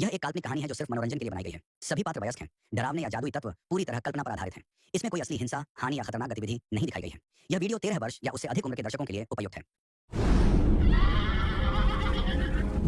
यह एक काल्पनिक कहानी है जो सिर्फ मनोरंजन के लिए बनाई गई है। सभी पात्र वयस्क हैं। डरावने या जादुई तत्व पूरी तरह कल्पना पर आधारित हैं। इसमें कोई असली हिंसा, हानि या खतरनाक गतिविधि नहीं दिखाई गई है। यह वीडियो 13 वर्ष या उससे अधिक उम्र के दर्शकों के लिए उपयुक्त है।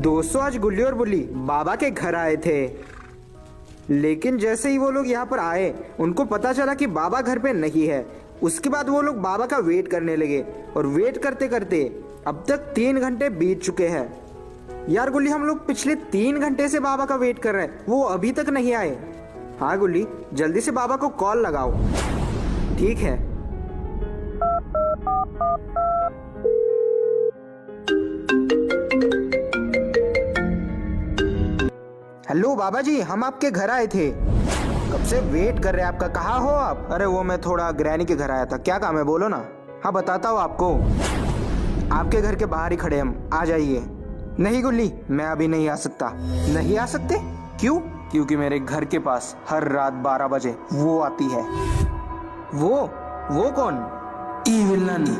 दोस्तों, आज गुल्ली और बुल्ली बाबा के घर आए थे, लेकिन जैसे ही वो लोग यहाँ पर आए उनको पता चला कि बाबा घर पे नहीं है। उसके बाद वो लोग बाबा का वेट करने लगे और वेट करते करते अब तक 3 घंटे बीत चुके हैं। यार गुल्ली, हम लोग पिछले 3 घंटे से बाबा का वेट कर रहे हैं, वो अभी तक नहीं आए। हाँ गुल्ली, जल्दी से बाबा को कॉल लगाओ। ठीक है। हेलो बाबा जी, हम आपके घर आए थे, कब से वेट कर रहे हैं आपका। कहाँ हो आप? अरे वो मैं थोड़ा ग्रैनी के घर आया था। क्या काम है बोलो ना। हाँ बताता हूँ आपको, आपके घर के बाहर ही खड़े हम, आ जाइए। नहीं गुल्ली, मैं अभी नहीं आ सकता। नहीं आ सकते? क्यों? क्योंकि मेरे घर के पास हर रात 12 बजे वो आती है। वो कौन? इविल नानी।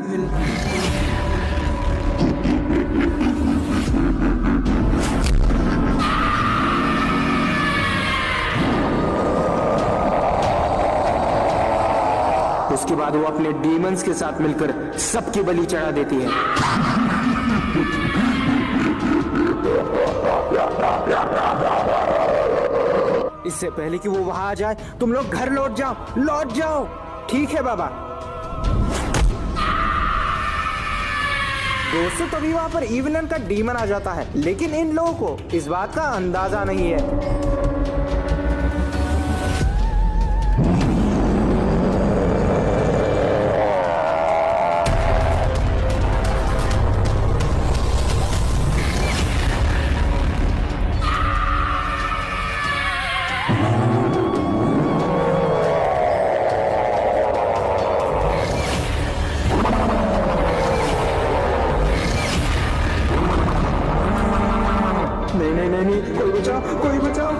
उसके बाद वो अपने डीमंस के साथ मिलकर सबकी बलि चढ़ा देती है। इससे पहले कि वो वहां आ जाए, तुम लोग घर लौट जाओ। ठीक है बाबा। दोस्तों, तभी वहां पर इविलन का डीमन आ जाता है, लेकिन इन लोगों को इस बात का अंदाजा नहीं है। नहीं, कोई बचाओ।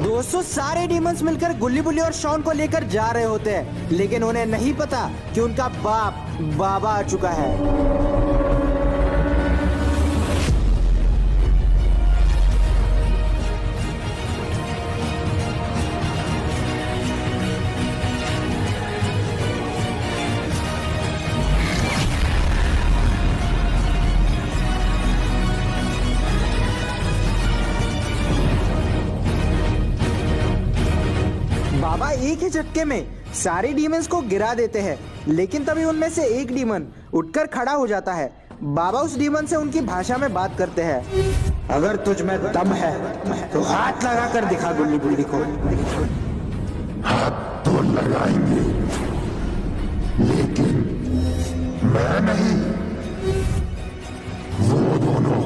दोस्तों, सारे डीमंस मिलकर गुल्ली बुल्ली और शॉन को लेकर जा रहे होते हैं, लेकिन उन्हें नहीं पता कि उनका बाप बाबा आ चुका है। बाबा एक ही झटके में सारे डीमंस को गिरा देते हैं, लेकिन तभी उनमें से एक डीमन उठकर खड़ा हो जाता है। बाबा उस डीमन से उनकी भाषा में बात करते हैं। अगर तुझ में दम है तो हाथ लगा कर दिखा गुल्ली बुल्ली को। हाथ तो लगाएंगे, लेकिन मैं नहीं, वो दोनों।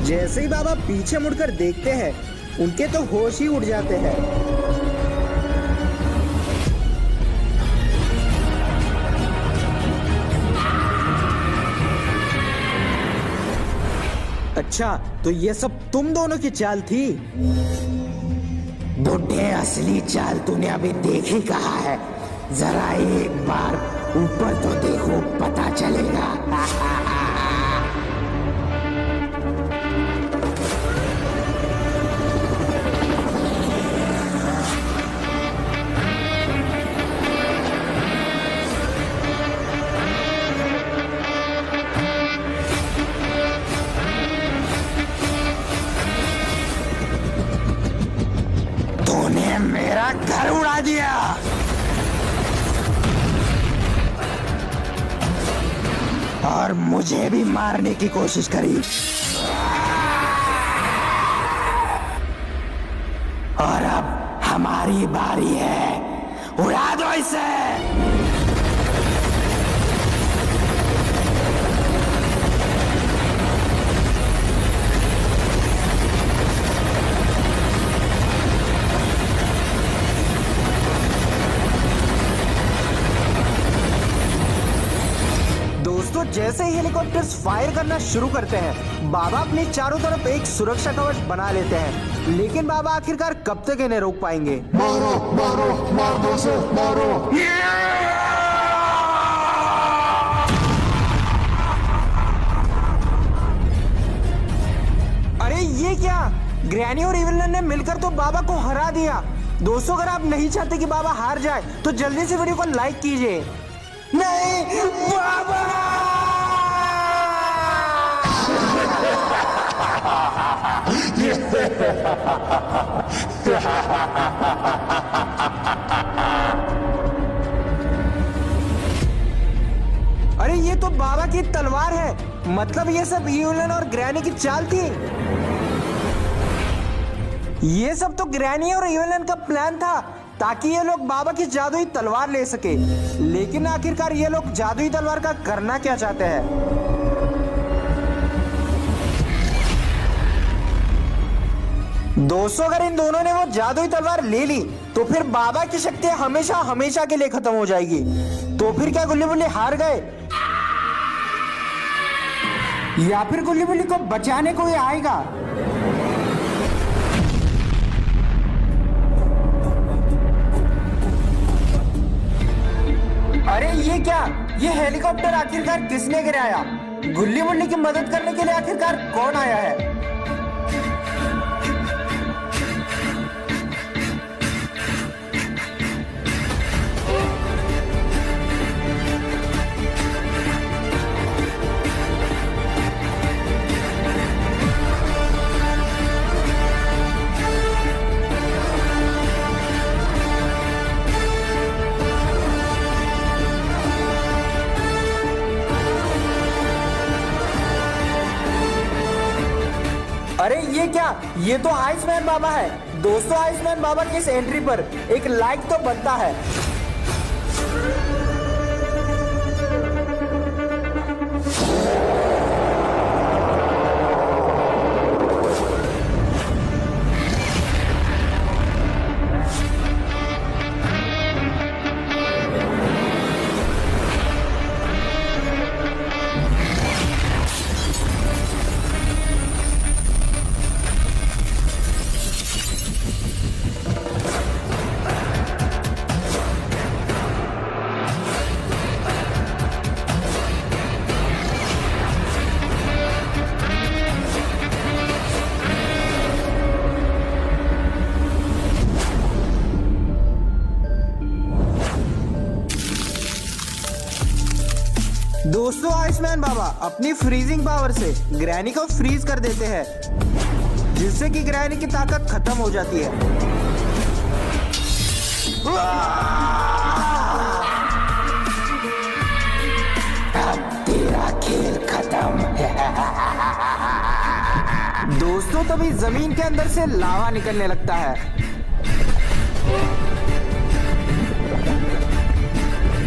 जैसे ही बाबा पीछे मुड़कर देखते हैं, उनके तो होश ही उड़ जाते हैं। अच्छा, तो ये सब तुम दोनों की चाल थी? बुढ़े, असली चाल तूने अभी देख ही कहा है। जरा एक बार ऊपर तो देखो, पता चलेगा। मेरा घर उड़ा दिया। और मुझे भी मारने की कोशिश करी। और अब हमारी बारी है, उड़ा दो इसे। दोस्तों, जैसे ही हेलीकॉप्टर्स फायर करना शुरू करते हैं, बाबा अपने चारों तरफ एक सुरक्षा कवच बना लेते हैं। लेकिन बाबा आखिरकार कब तक इन्हें रोक पाएंगे? मारो मारो मार दो इसे, मारो। अरे ये क्या, ग्रैनी और इविलन ने मिलकर तो बाबा को हरा दिया। दोस्तों, अगर आप नहीं चाहते कि बाबा हार जाए तो जल्दी से वीडियो को लाइक कीजिए। नहीं बाबा! अरे ये तो बाबा की तलवार है। मतलब ये सब इविलन और ग्रैनी की चाल थी। ये सब तो ग्रैनी और इविलन का प्लान था ताकि ये लोग बाबा की जादुई तलवार ले सके। लेकिन आखिरकार ये लोग जादुई तलवार का करना क्या चाहते हैं? दोस्तों, अगर इन दोनों ने वो जादुई तलवार ले ली तो फिर बाबा की शक्ति हमेशा हमेशा के लिए खत्म हो जाएगी। तो फिर क्या गुल्ली बुल्ली हार गए, या फिर गुल्ली बुल्ली को बचाने कोई आएगा? अरे ये क्या, ये हेलीकॉप्टर आखिरकार किसने गिराया? गुल्ली बुल्ली की मदद करने के लिए आखिरकार कौन आया है? अरे ये क्या, ये तो आइसमैन बाबा है। दोस्तों, आइसमैन बाबा की इस एंट्री पर एक लाइक तो बनता है। दोस्तों, आइसमैन बाबा अपनी फ्रीजिंग पावर से ग्रैनी को फ्रीज कर देते हैं, जिससे कि ग्रैनी की ताकत खत्म हो जाती है। अब तेरा खेल खत्म। दोस्तों, तभी जमीन के अंदर से लावा निकलने लगता है।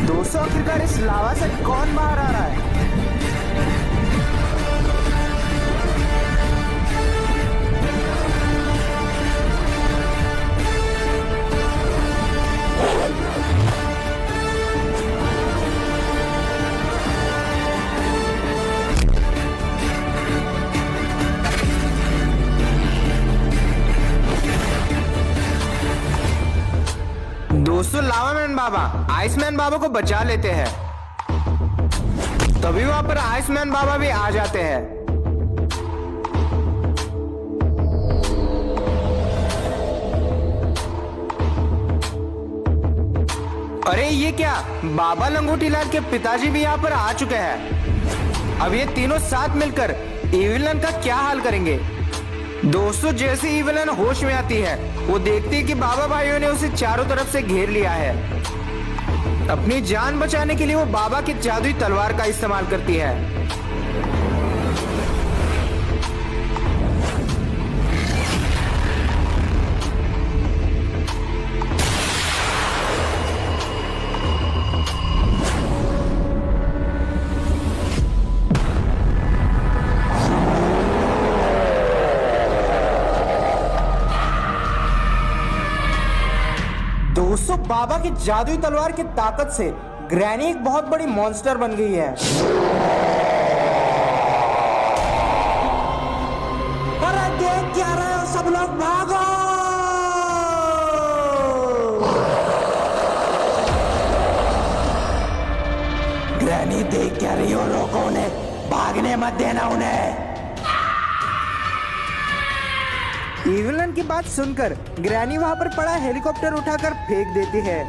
दोस्तों, आखिरकार इस लावा से कौन बाहर आ रहा है? दोस्तों, लावा मैन बाबा आइसमैन बाबा को बचा लेते हैं। तभी वहां पर आइसमैन बाबा भी आ जाते हैं। अरे ये क्या, बाबा लंगोटी लाल के पिताजी भी यहाँ पर आ चुके हैं। अब ये तीनों साथ मिलकर इविलन का क्या हाल करेंगे? दोस्तों, जैसे इविलन होश में आती है, वो देखती है कि बाबा भाइयों ने उसे चारों तरफ से घेर लिया है। अपनी जान बचाने के लिए वो बाबा की जादुई तलवार का इस्तेमाल करती है। दोस्तों बाबा की जादुई तलवार की ताकत से ग्रैनी एक बहुत बड़ी मॉन्स्टर बन गई है। अरे देख क्या रहे हो सब लोग, भागो! ग्रैनी देख क्या रही हो, रोको उन्हें, भागने मत देना उन्हें। इविलन की बात सुनकर ग्रैनी वहां पर पड़ा हेलीकॉप्टर उठाकर फेंक देती है।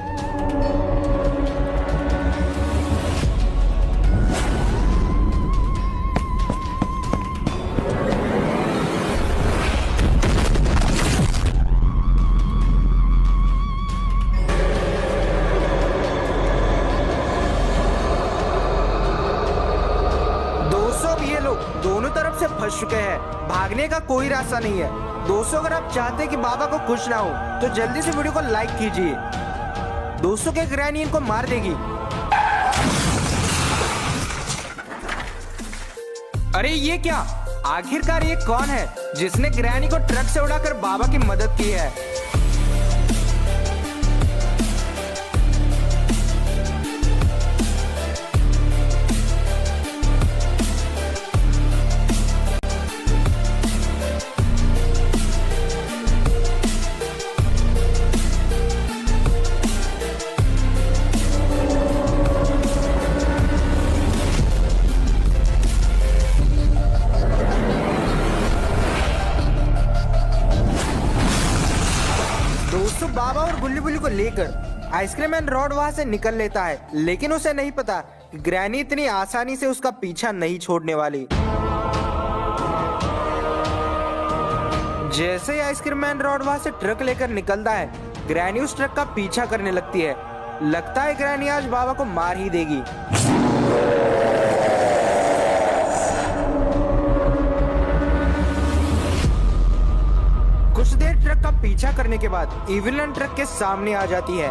दोस्तों अब ये लोग दोनों तरफ से फंस चुके हैं, भागने का कोई रास्ता नहीं है। दोस्तों अगर आप चाहते हैं कि बाबा को खुश ना हो तो जल्दी से वीडियो को लाइक कीजिए। दोस्तों के ग्रैनी इनको मार देगी। अरे ये क्या, आखिरकार ये कौन है जिसने ग्रैनी को ट्रक से उड़ाकर बाबा की मदद की है? दोस्तों बाबा और गुल्ली बुल्ली को लेकर आइसक्रीम मैन रॉड वहां से निकल लेता है, लेकिन उसे नहीं पता कि ग्रैनी इतनी आसानी से उसका पीछा नहीं छोड़ने वाली। जैसे ही आइसक्रीम मैन रॉड वहां से ट्रक लेकर निकलता है, ग्रैनी उस ट्रक का पीछा करने लगती है। लगता है ग्रैनी आज बाबा को मार ही देगी। कुछ देर ट्रक का पीछा करने के बाद इविलन ट्रक के सामने आ जाती है।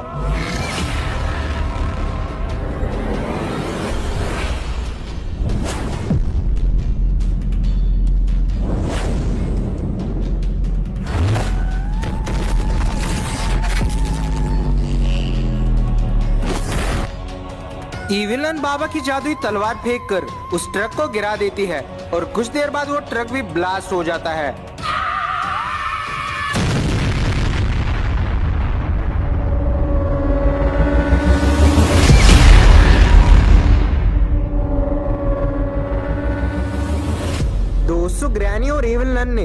इविलन बाबा की जादुई तलवार फेंककर उस ट्रक को गिरा देती है और कुछ देर बाद वो ट्रक भी ब्लास्ट हो जाता है। दोस्तों ग्रैनी और इविलन ने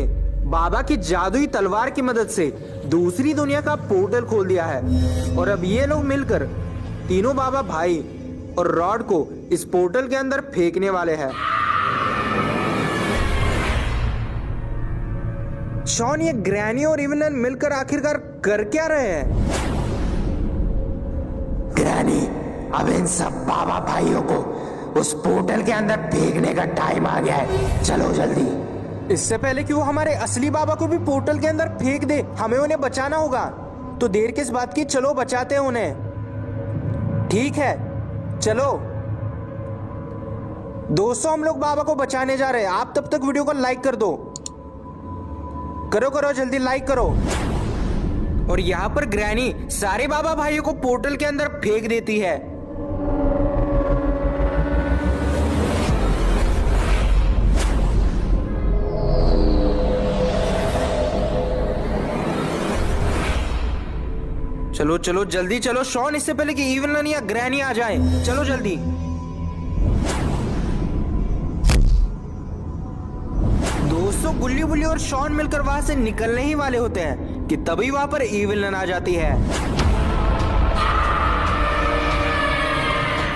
बाबा की जादुई तलवार की मदद से दूसरी दुनिया का पोर्टल खोल दिया है और अब ये लोग मिलकर तीनों बाबा भाई और रॉड को इस पोर्टल के अंदर फेंकने वाले हैं। शॉन, ये ग्रैनी और इविलन मिलकर आखिरकार कर क्या रहे हैं? ग्रैनी, अब इन सब बाबा भाइयों को उस पोर्टल के अंदर फेंकने का टाइम आ गया है, चलो जल्दी। इससे पहले कि वो हमारे असली बाबा को भी पोर्टल के अंदर फेंक दे, हमें उन्हें बचाना होगा। तो देर किस बात की, चलो बचाते हैं उन्हें। ठीक है चलो। दोस्तों हम लोग बाबा को बचाने जा रहे हैं, आप तब तक वीडियो को लाइक कर दो। करो करो जल्दी लाइक करो। और यहाँ पर ग्रैनी सारे बाबा भाइयों को पोर्टल के अंदर फेंक देती है। चलो चलो जल्दी चलो शॉन, इससे पहले कि इविलन या ग्रैनी आ जाए, चलो जल्दी। दोस्तों गुल्ली बुल्ली और शॉन मिलकर वहां से निकलने ही वाले होते हैं कि तभी वहां पर इविलन आ जाती है।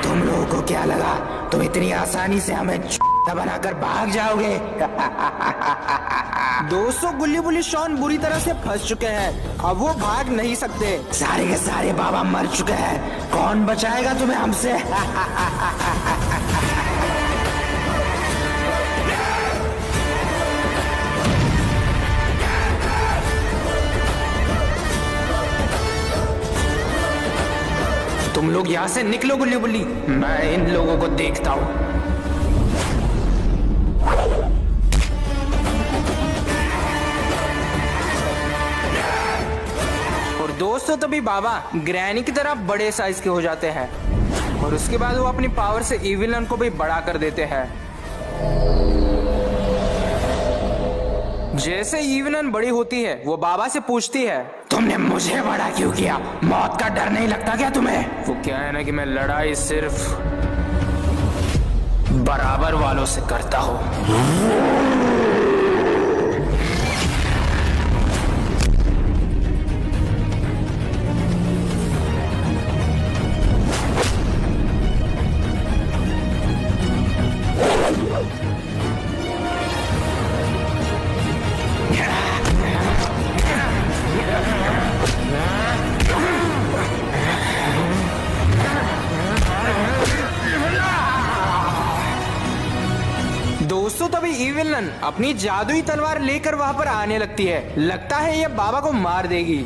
तुम लोगों को क्या लगा तुम इतनी आसानी से हमें बनाकर भाग जाओगे? दोस्तों गुल्ली बुल्ली शॉन बुरी तरह से फंस चुके हैं, अब वो भाग नहीं सकते। सारे के सारे बाबा मर चुके हैं, कौन बचाएगा तुम्हें हमसे? तुम लोग यहाँ से निकलो गुल्ली बुल्ली, मैं इन लोगों को देखता हूँ। और दोस्तों तभी बाबा ग्रैनी की तरह बड़े साइज के हो जाते हैं और उसके बाद वो अपनी पावर से इविलन को भी बड़ा कर देते हैं। जैसे इविलन बड़ी होती है वो बाबा से पूछती है, तुमने मुझे बड़ा क्यों किया? मौत का डर नहीं लगता क्या तुम्हें? वो क्या है ना कि मैं लड़ाई सिर्फ बराबर वालों से करता हूँ। दोस्तों तभी इविलन अपनी जादुई तलवार लेकर वहां पर आने लगती है। लगता है ये बाबा को मार देगी।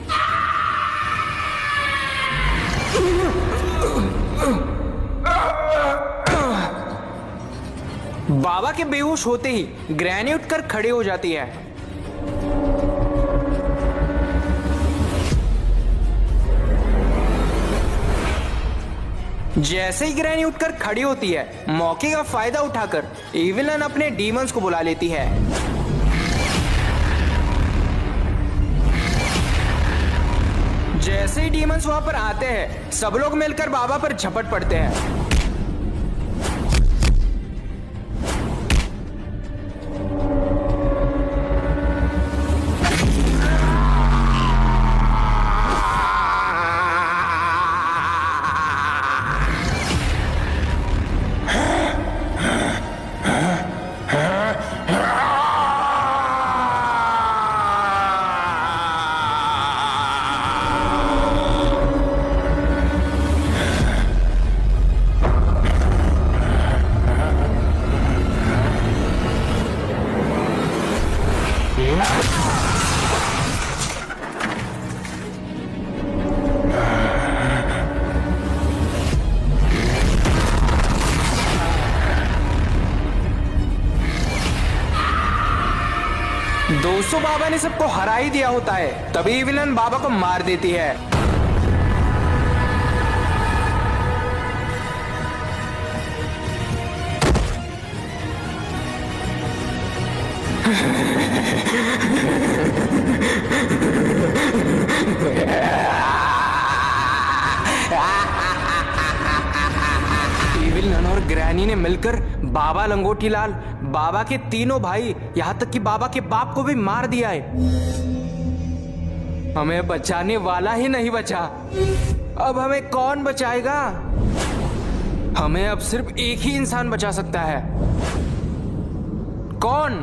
बाबा के बेहोश होते ही ग्रैनी उठकर खड़ी हो जाती है। जैसे ही ग्रैनी उठकर खड़ी होती है, मौके का फायदा उठाकर इविलन अपने डीमंस को बुला लेती है। जैसे ही डीमंस वहां पर आते हैं, सब लोग मिलकर बाबा पर झपट पड़ते हैं। दोस्तों बाबा ने सबको हरा ही दिया होता है, तभी विलन बाबा को मार देती है। विलन और ग्रैनी ने मिलकर बाबा लंगोटी लाल, बाबा के तीनों भाई, यहाँ तक कि बाबा के बाप को भी मार दिया है। हमें बचाने वाला ही नहीं बचा। अब हमें कौन बचाएगा? हमें अब सिर्फ एक ही इंसान बचा सकता है। कौन?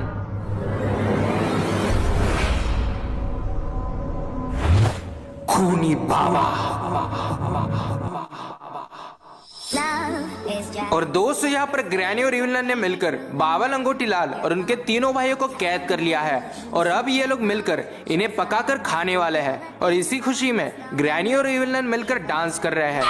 खूनी बाबा। और दोस्तों यहाँ पर ग्रैनी और इविलन ने मिलकर बाबा लंगोटी लाल और उनके तीनों भाइयों को कैद कर लिया है और अब ये लोग मिलकर इन्हें पकाकर खाने वाले हैं। और इसी खुशी में ग्रैनी और इविलन मिलकर डांस कर रहे हैं।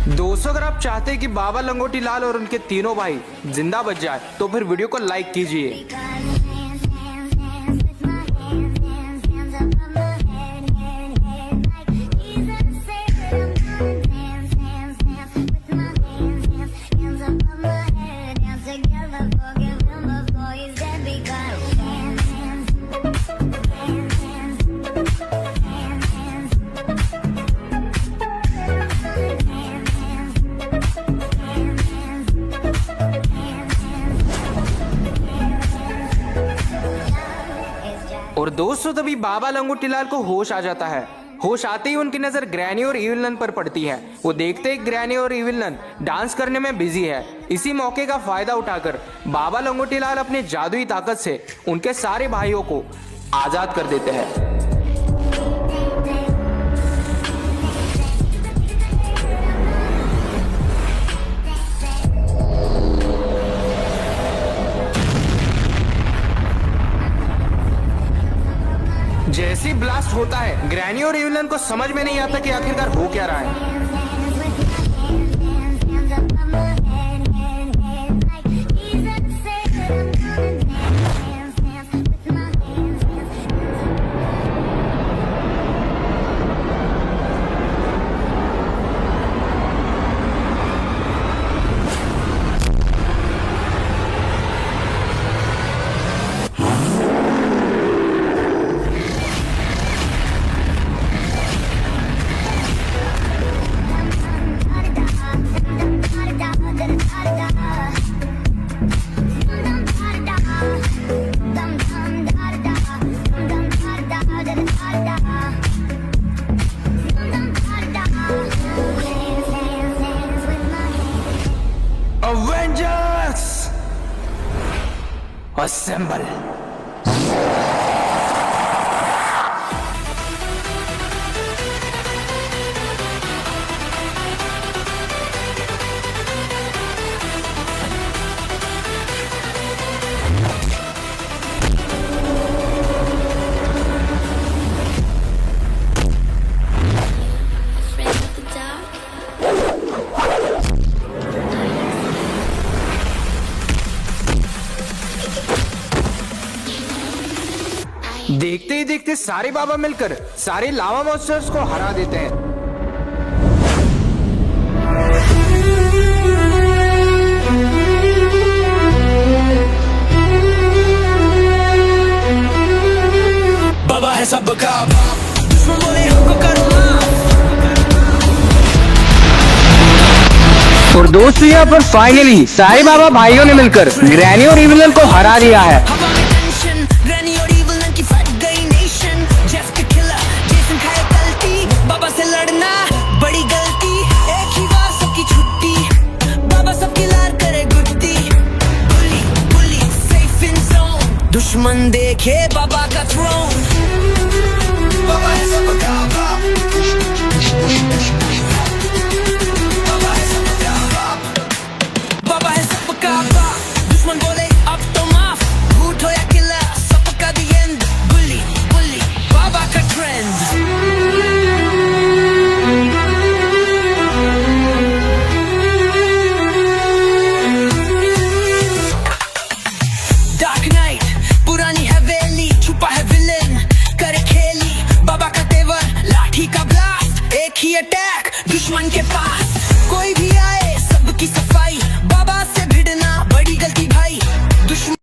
दोस्तों अगर आप चाहते हैं कि बाबा लंगोटी लाल और उनके तीनों भाई जिंदा बच जाए तो फिर वीडियो को लाइक कीजिए। और दोस्तों तभी बाबा लंगोटी लाल को होश आ जाता है। होश आते ही उनकी नजर ग्रैनी और इविलन पर पड़ती है। वो देखते ही ग्रैनी और इविलन डांस करने में बिजी है। इसी मौके का फायदा उठाकर बाबा लंगोटी लाल अपनी जादुई ताकत से उनके सारे भाइयों को आजाद कर देते हैं। जैसे ही ब्लास्ट होता है, ग्रैनी और इविलन को समझ में नहीं आता कि आखिरकार हो क्या रहा है। Assemble. Afraid of the dark? देखते ही देखते सारे बाबा मिलकर सारे लावा मॉन्स्टर्स को हरा देते हैं। बाबा है सबका बाप, दुश्मन बोले हमको करो माफ। और दोस्तों यहाँ पर फाइनली सारे बाबा भाइयों ने मिलकर ग्रैनी और इविलन को हरा दिया है। हवा में टेंशन, ग्रैनी और इविलन की फट गई नेशन। जेफ का किलर, जेसन खाए गलती, बाबा से लड़ना बड़ी गलती। एक ही बार सबकी छुट्टी, बाबा सबकी लार करे गुट्टी। बुली बुली सेफ इन जोन, दुश्मन देखे बाबा का थ्रोन।